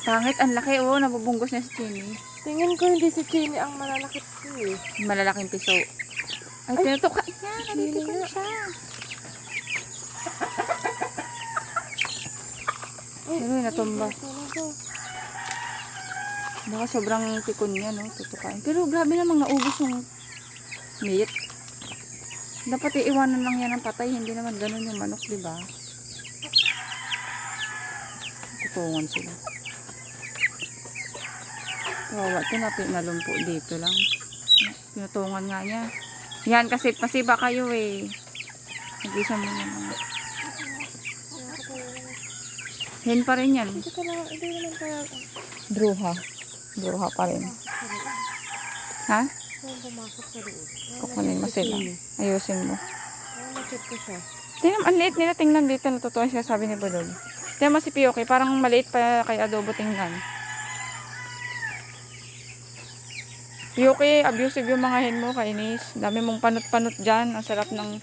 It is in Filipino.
Pangit, ang laki. Oo, nabubunggos niya si Chini. Tingin ko hindi si Chini ang malalakit ko eh. Malalaking piso. Ay, tinutukan niya. Nalipikon siya. Pero natumba. Baka sobrang tikon niya, no? Tutukain. Pero grabe namang naubos yung meat. Dapat iiwanan lang yan ng patay. Hindi naman ganun yung manok, di ba? Tutungan sila. Wawa, nalumpo dito lang. Pinutungan nga niya. Yan, kasi pasiba kayo eh. Nag-isa mo naman. Hen pa rin yan. Hindi naman kaya. Bruha. Bruha pa rin. Ha? Pumasok sa loob. Kukunin mo sila. Ayusin mo. Na-check ko siya. Tingnan, ang liit nila. Tingnan dito. Natutuwa siya, sabi ni Budol. Tingnan mo si Piyoki. Parang maliit pa kay Adobo tingnan. Piyoki, abusive yung mga hen mo, kainis. Dami mong panot-panot dyan. Ang sarap ng